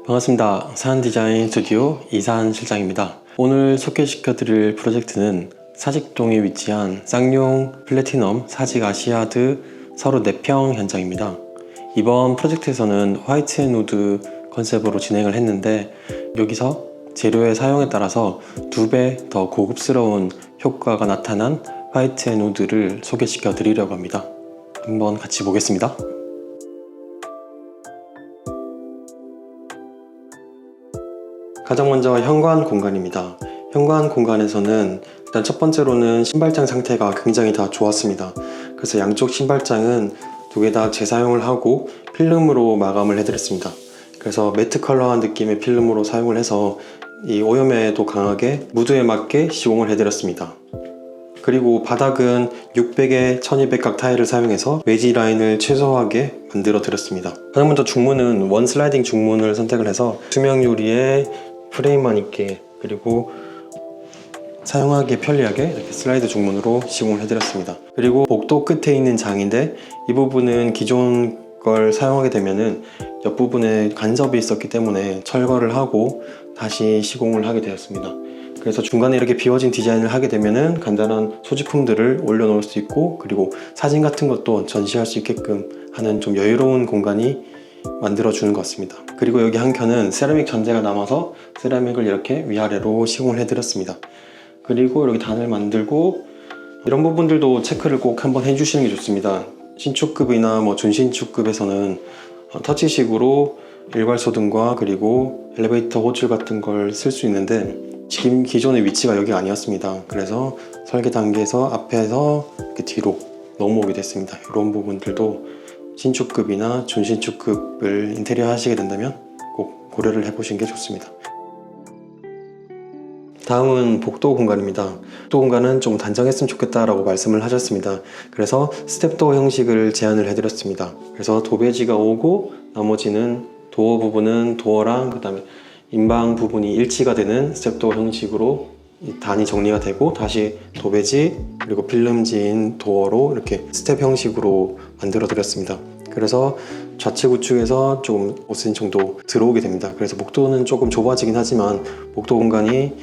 반갑습니다. 사안디자인 스튜디오 이사한 실장입니다. 오늘 소개시켜드릴 프로젝트는 사직동에 위치한 쌍용 플래티넘 사직 아시아드 서로 4평 현장입니다. 이번 프로젝트에서는 화이트 앤 우드 컨셉으로 진행을 했는데, 여기서 재료의 사용에 따라서 2배 더 고급스러운 효과가 나타난 화이트 앤 우드를 소개시켜 드리려고 합니다. 한번 같이 보겠습니다. 가장 먼저 현관 공간입니다. 현관 공간에서는 일단 첫 번째로는 신발장 상태가 굉장히 다 좋았습니다. 그래서 양쪽 신발장은 2개 다 재사용을 하고 필름으로 마감을 해드렸습니다. 그래서 매트 컬러한 느낌의 필름으로 사용을 해서 이 오염에도 강하게 무드에 맞게 시공을 해드렸습니다. 그리고 바닥은 600에 1200각 타일을 사용해서 웨지 라인을 최소화하게 만들어 드렸습니다. 가장 먼저 중문은 원 슬라이딩 중문을 선택을 해서 투명 유리에 프레임만 있게, 그리고 사용하기 편리하게 이렇게 슬라이드 중문으로 시공을 해드렸습니다. 그리고 복도 끝에 있는 장인데, 이 부분은 기존 걸 사용하게 되면은 옆부분에 간섭이 있었기 때문에 철거를 하고 다시 시공을 하게 되었습니다. 그래서 중간에 이렇게 비워진 디자인을 하게 되면은 간단한 소지품들을 올려놓을 수 있고, 그리고 사진 같은 것도 전시할 수 있게끔 하는 좀 여유로운 공간이 만들어주는 것 같습니다. 그리고 여기 한 켠은 세라믹 전재가 남아서 세라믹을 이렇게 위아래로 시공을 해드렸습니다. 그리고 이렇게 단을 만들고, 이런 부분들도 체크를 꼭 한번 해주시는 게 좋습니다. 신축급이나 준신축급에서는 터치식으로 일괄소등과 그리고 엘리베이터 호출 같은 걸 쓸 수 있는데, 지금 기존의 위치가 여기가 아니었습니다. 그래서 설계 단계에서 앞에서 이렇게 뒤로 넘어오게 됐습니다. 이런 부분들도 신축급이나 준신축급을 인테리어 하시게 된다면 꼭 고려를 해보시는 게 좋습니다. 다음은 복도 공간입니다. 복도 공간은 좀 단정했으면 좋겠다라고 말씀을 하셨습니다. 그래서 스텝도어 형식을 제안을 해드렸습니다. 그래서 도배지가 오고, 나머지는 도어 부분은 도어랑 그 다음에 인방 부분이 일치가 되는 스텝도어 형식으로 단이 정리가 되고, 다시 도배지 그리고 필름지인 도어로 이렇게 스텝 형식으로 만들어 드렸습니다. 그래서 좌측 우측에서 조금 5cm 정도 들어오게 됩니다. 그래서 복도는 조금 좁아지긴 하지만 복도 공간이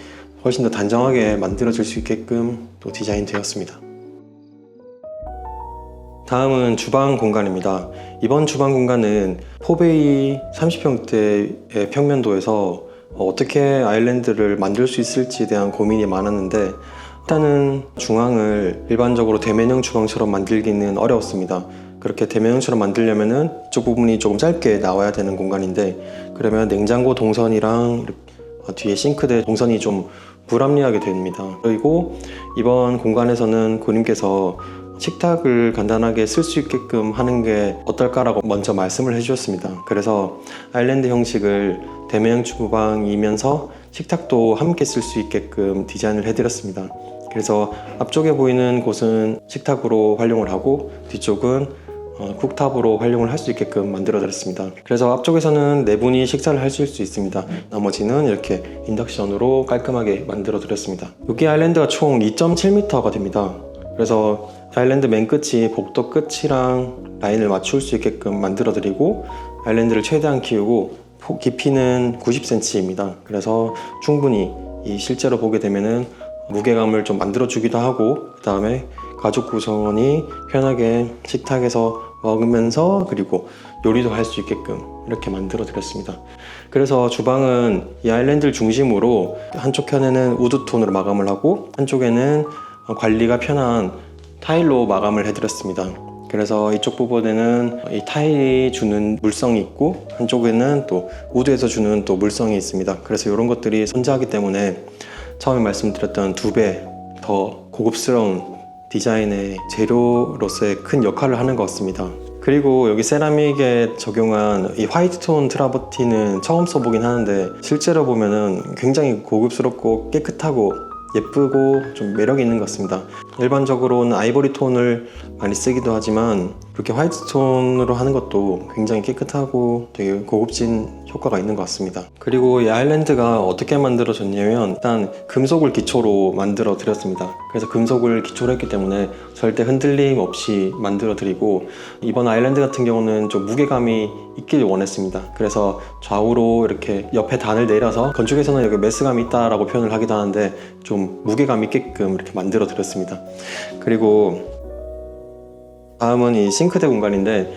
훨씬 더 단정하게 만들어질 수 있게끔 또 디자인 되었습니다. 다음은 주방 공간입니다. 이번 주방 공간은 포베이 30평대의 평면도에서 어떻게 아일랜드를 만들 수 있을지에 대한 고민이 많았는데, 일단은 중앙을 일반적으로 대면형 주방처럼 만들기는 어려웠습니다. 그렇게 대면형처럼 만들려면은 이쪽 부분이 조금 짧게 나와야 되는 공간인데, 그러면 냉장고 동선이랑 뒤에 싱크대 동선이 좀 불합리하게 됩니다. 그리고 이번 공간에서는 고님께서 식탁을 간단하게 쓸 수 있게끔 하는 게 어떨까라고 먼저 말씀을 해주셨습니다. 그래서 아일랜드 형식을 대면형 주방이면서 식탁도 함께 쓸 수 있게끔 디자인을 해드렸습니다. 그래서 앞쪽에 보이는 곳은 식탁으로 활용을 하고, 뒤쪽은 쿡탑으로 활용을 할 수 있게끔 만들어 드렸습니다. 그래서 앞쪽에서는 4분이 식사를 하실 수 있습니다. 나머지는 이렇게 인덕션으로 깔끔하게 만들어 드렸습니다. 여기 아일랜드가 총 2.7m가 됩니다. 그래서 아일랜드 맨 끝이 복도 끝이랑 라인을 맞출 수 있게끔 만들어 드리고, 아일랜드를 최대한 키우고, 깊이는 90cm입니다. 그래서 충분히 실제로 보게 되면은 무게감을 좀 만들어 주기도 하고, 그 다음에 가족 구성원이 편하게 식탁에서 먹으면서 그리고 요리도 할 수 있게끔 이렇게 만들어 드렸습니다. 그래서 주방은 이 아일랜드를 중심으로 한쪽 켠에는 우드톤으로 마감을 하고, 한쪽에는 관리가 편한 타일로 마감을 해드렸습니다. 그래서 이쪽 부분에는 이 타일이 주는 물성이 있고, 한쪽에는 또 우드에서 주는 또 물성이 있습니다. 그래서 이런 것들이 선저하기 때문에 처음에 말씀드렸던 2배 더 고급스러운 디자인의 재료로서의 큰 역할을 하는 것 같습니다. 그리고 여기 세라믹에 적용한 이 화이트톤 트라버티는 처음 써보긴 하는데, 실제로 보면은 굉장히 고급스럽고 깨끗하고 예쁘고 좀 매력이 있는 것 같습니다. 일반적으로는 아이보리 톤을 많이 쓰기도 하지만 이렇게 화이트톤으로 하는 것도 굉장히 깨끗하고 되게 고급진 효과가 있는 것 같습니다. 그리고 이 아일랜드가 어떻게 만들어졌냐면 일단 금속을 기초로 만들어 드렸습니다. 그래서 금속을 기초로 했기 때문에 절대 흔들림 없이 만들어 드리고, 이번 아일랜드 같은 경우는 좀 무게감이 있길 원했습니다. 그래서 좌우로 이렇게 옆에 단을 내려서 건축에서는 여기 메스감이 있다라고 표현을 하기도 하는데 좀 무게감 있게끔 이렇게 만들어 드렸습니다. 그리고 다음은 이 싱크대 공간인데,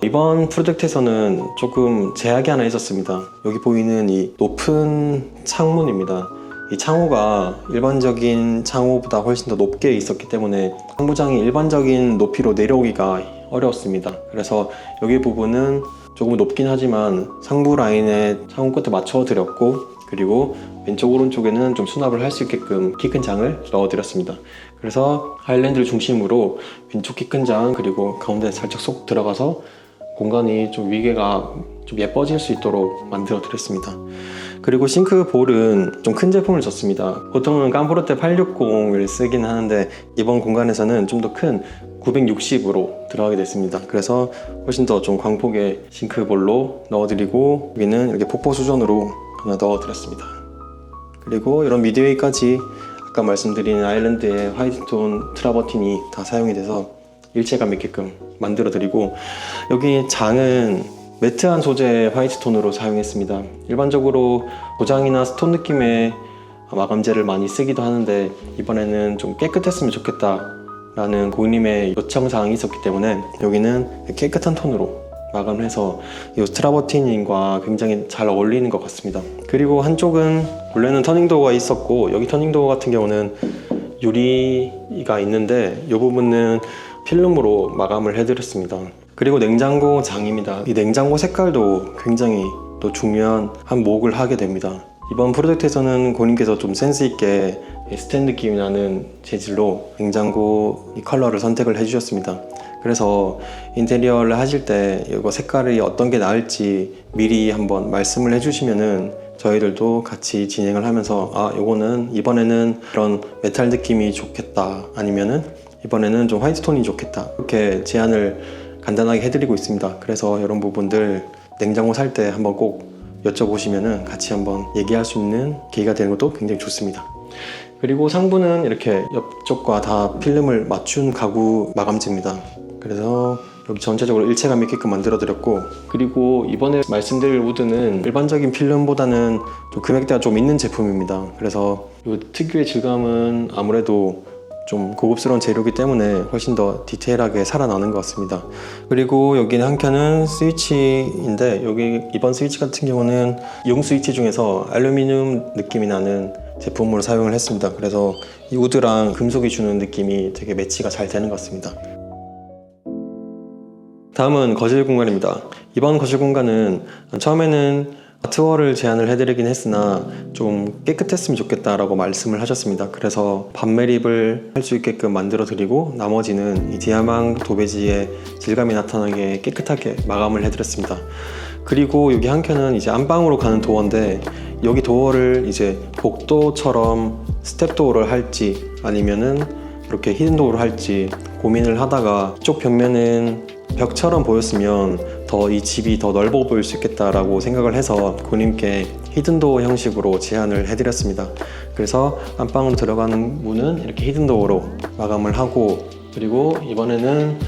이번 프로젝트에서는 조금 제약이 하나 있었습니다. 여기 보이는 이 높은 창문입니다. 이 창호가 일반적인 창호보다 훨씬 더 높게 있었기 때문에 상부장이 일반적인 높이로 내려오기가 어려웠습니다. 그래서 여기 부분은 조금 높긴 하지만 상부 라인에 창호 끝에 맞춰 드렸고, 그리고 왼쪽 오른쪽에는 좀 수납을 할 수 있게끔 키 큰 장을 넣어 드렸습니다. 그래서 아일랜드를 중심으로 왼쪽 키 큰 장, 그리고 가운데 살짝 쏙 들어가서 공간이 좀 위계가 좀 예뻐질 수 있도록 만들어 드렸습니다. 그리고 싱크볼은 좀 큰 제품을 썼습니다. 보통은 깜프로테 860을 쓰긴 하는데 이번 공간에서는 좀 더 큰 960으로 들어가게 됐습니다. 그래서 훨씬 더 좀 광폭의 싱크볼로 넣어드리고, 여기는 이렇게 폭포 수전으로 하나 넣어드렸습니다. 그리고 이런 미드웨이까지 아까 말씀드린 아일랜드의 화이트톤 트라버틴이 다 사용이 돼서 일체감 있게끔 만들어 드리고, 여기 장은 매트한 소재의 화이트톤으로 사용했습니다. 일반적으로 도장이나 스톤 느낌의 마감재를 많이 쓰기도 하는데 이번에는 좀 깨끗했으면 좋겠다 라는 고객님의 요청사항이 있었기 때문에 여기는 깨끗한 톤으로 마감을 해서 이 트라버틴과 굉장히 잘 어울리는 것 같습니다. 그리고 한쪽은 원래는 터닝도어가 있었고, 여기 터닝도어 같은 경우는 유리가 있는데 이 부분은 필름으로 마감을 해드렸습니다. 그리고 냉장고 장입니다. 이 냉장고 색깔도 굉장히 또 중요한 한몫을 하게 됩니다. 이번 프로젝트에서는 고객님께서 좀 센스 있게 스텐 느낌이 나는 재질로 냉장고 이 컬러를 선택을 해주셨습니다. 그래서 인테리어를 하실 때 이거 색깔이 어떤 게 나을지 미리 한번 말씀을 해주시면은 저희들도 같이 진행을 하면서 요거는 이번에는 그런 메탈 느낌이 좋겠다, 아니면은 이번에는 좀 화이트톤이 좋겠다, 이렇게 제안을 간단하게 해드리고 있습니다. 그래서 이런 부분들 냉장고 살 때 한번 꼭 여쭤보시면은 같이 한번 얘기할 수 있는 계기가 되는 것도 굉장히 좋습니다. 그리고 상부는 이렇게 옆쪽과 다 필름을 맞춘 가구 마감재입니다. 그래서 여기 전체적으로 일체감 있게끔 만들어 드렸고, 그리고 이번에 말씀드릴 우드는 일반적인 필름보다는 좀 금액대가 좀 있는 제품입니다. 그래서 이 특유의 질감은 아무래도 좀 고급스러운 재료이기 때문에 훨씬 더 디테일하게 살아나는 것 같습니다. 그리고 여기는 한 켠은 스위치인데, 여기 이번 스위치 같은 경우는 용 스위치 중에서 알루미늄 느낌이 나는 제품으로 사용을 했습니다. 그래서 이 우드랑 금속이 주는 느낌이 되게 매치가 잘 되는 것 같습니다. 다음은 거실 공간입니다. 이번 거실 공간은 처음에는 아트월을 제안을 해드리긴 했으나 좀 깨끗했으면 좋겠다라고 말씀을 하셨습니다. 그래서 반매립을 할 수 있게끔 만들어 드리고, 나머지는 이 디아망 도배지의 질감이 나타나게 깨끗하게 마감을 해드렸습니다. 그리고 여기 한 켠은 이제 안방으로 가는 도어인데, 여기 도어를 이제 복도처럼 스텝 도어를 할지 아니면은 이렇게 히든 도어를 할지 고민을 하다가, 이쪽 벽면은 벽처럼 보였으면 더 이 집이 더 넓어 보일 수 있겠다라고 생각을 해서 고객님께 히든도어 형식으로 제안을 해드렸습니다. 그래서 안방으로 들어가는 문은 이렇게 히든도어로 마감을 하고, 그리고 이번에는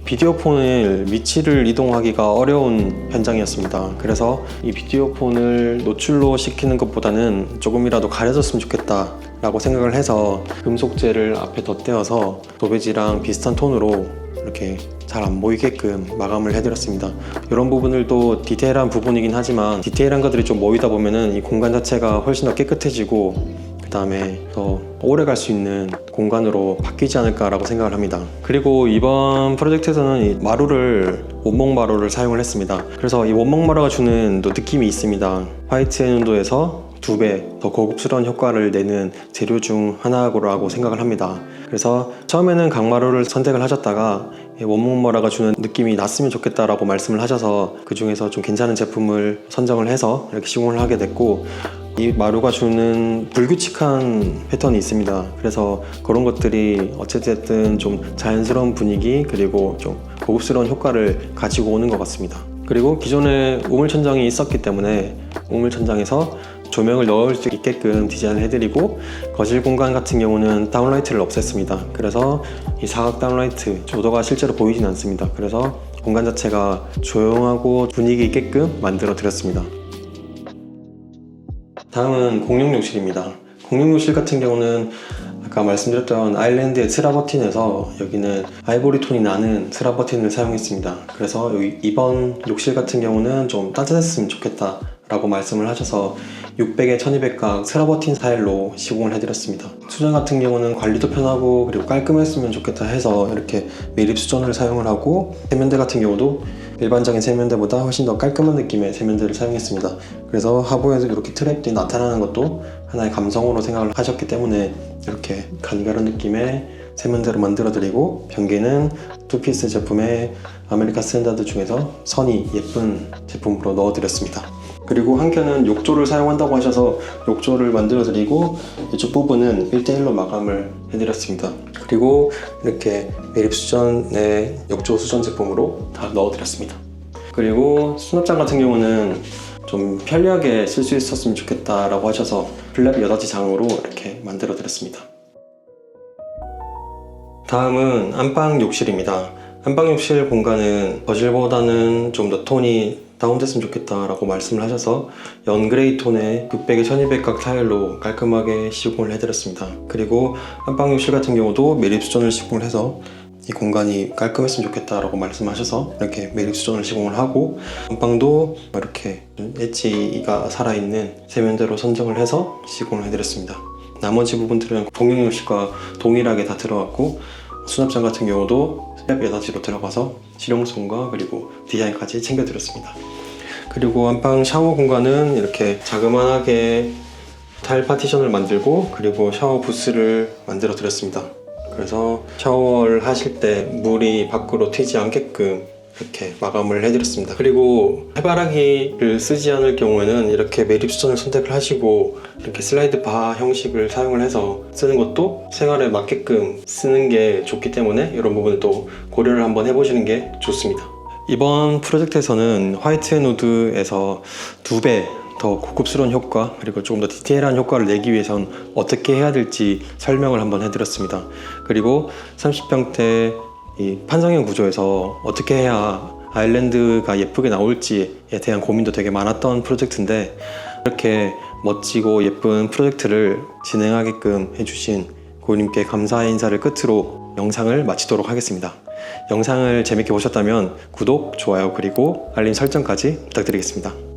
비디오폰을 위치를 이동하기가 어려운 현장이었습니다. 그래서 이 비디오폰을 노출로 시키는 것보다는 조금이라도 가려졌으면 좋겠다 라고 생각을 해서 금속재를 앞에 덧대어서 도배지랑 비슷한 톤으로 이렇게 잘 안 보이게끔 마감을 해드렸습니다. 이런 부분들도 디테일한 부분이긴 하지만 디테일한 것들이 좀 모이다 보면은 이 공간 자체가 훨씬 더 깨끗해지고 그 다음에 더 오래 갈 수 있는 공간으로 바뀌지 않을까라고 생각을 합니다. 그리고 이번 프로젝트에서는 이 마루를 원목 마루를 사용을 했습니다. 그래서 이 원목 마루가 주는 또 느낌이 있습니다. 화이트 앤운도에서 2배 더 고급스러운 효과를 내는 재료 중 하나라고 생각을 합니다. 그래서 처음에는 강마루를 선택을 하셨다가 원목마루가 주는 느낌이 났으면 좋겠다라고 말씀을 하셔서 그 중에서 좀 괜찮은 제품을 선정을 해서 이렇게 시공을 하게 됐고, 이 마루가 주는 불규칙한 패턴이 있습니다. 그래서 그런 것들이 어쨌든 좀 자연스러운 분위기 그리고 좀 고급스러운 효과를 가지고 오는 것 같습니다. 그리고 기존에 우물천장이 있었기 때문에 우물천장에서 조명을 넣을 수 있게끔 디자인을 해드리고, 거실 공간 같은 경우는 다운라이트를 없앴습니다. 그래서 이 사각 다운라이트 조도가 실제로 보이진 않습니다. 그래서 공간 자체가 조용하고 분위기 있게끔 만들어 드렸습니다. 다음은 공용욕실입니다. 공용욕실 같은 경우는 아까 말씀드렸던 아일랜드의 트라버틴에서 여기는 아이보리 톤이 나는 트라버틴을 사용했습니다. 그래서 여기 이번 욕실 같은 경우는 좀 따뜻했으면 좋겠다 라고 말씀을 하셔서 600에 1200각 트라버틴 타일로 시공을 해드렸습니다. 수전 같은 경우는 관리도 편하고 그리고 깔끔했으면 좋겠다 해서 이렇게 매립 수전을 사용을 하고, 세면대 같은 경우도 일반적인 세면대보다 훨씬 더 깔끔한 느낌의 세면대를 사용했습니다. 그래서 하부에서 이렇게 트랩들이 나타나는 것도 하나의 감성으로 생각을 하셨기 때문에 이렇게 가느다란 느낌의 세면대로 만들어드리고, 변기는 투피스 제품의 아메리카 스탠다드 중에서 선이 예쁜 제품으로 넣어드렸습니다. 그리고 한켠은 욕조를 사용한다고 하셔서 욕조를 만들어드리고, 이쪽 부분은 1대1로 마감을 해드렸습니다. 그리고 이렇게 매립 수전의 욕조 수전 제품으로 다 넣어드렸습니다. 그리고 수납장 같은 경우는 좀 편리하게 쓸 수 있었으면 좋겠다라고 하셔서 플랩 8장으로 이렇게 만들어드렸습니다. 다음은 안방 욕실입니다. 안방 욕실 공간은 거실보다는 좀 더 톤이 다운됐으면 좋겠다라고 말씀을 하셔서 연그레이 톤의 600에 1200각 타일로 깔끔하게 시공을 해드렸습니다. 그리고 안방 욕실 같은 경우도 매립 수전을 시공을 해서 이 공간이 깔끔했으면 좋겠다라고 말씀하셔서 이렇게 매립 수전을 시공을 하고, 안방도 이렇게 엣지가 살아있는 세면대로 선정을 해서 시공을 해드렸습니다. 나머지 부분들은 공용 욕실과 동일하게 다 들어갔고, 수납장 같은 경우도 슬랩 8가지로 들어가서 실용성과 그리고 디자인까지 챙겨드렸습니다. 그리고 안방 샤워 공간은 이렇게 자그만하게 타일 파티션을 만들고, 그리고 샤워 부스를 만들어 드렸습니다. 그래서 샤워를 하실 때 물이 밖으로 튀지 않게끔 이렇게 마감을 해드렸습니다. 그리고 해바라기를 쓰지 않을 경우에는 이렇게 매립 수전을 선택을 하시고 이렇게 슬라이드 바 형식을 사용을 해서 쓰는 것도 생활에 맞게끔 쓰는 게 좋기 때문에 이런 부분을 또 고려를 한번 해보시는 게 좋습니다. 이번 프로젝트에서는 화이트 앤 우드에서 2배 더 고급스러운 효과 그리고 조금 더 디테일한 효과를 내기 위해선 어떻게 해야 될지 설명을 한번 해드렸습니다. 그리고 30평대 이 판상형 구조에서 어떻게 해야 아일랜드가 예쁘게 나올지에 대한 고민도 되게 많았던 프로젝트인데, 이렇게 멋지고 예쁜 프로젝트를 진행하게끔 해주신 고객님께 감사의 인사를 끝으로 영상을 마치도록 하겠습니다. 영상을 재밌게 보셨다면 구독, 좋아요 그리고 알림 설정까지 부탁드리겠습니다.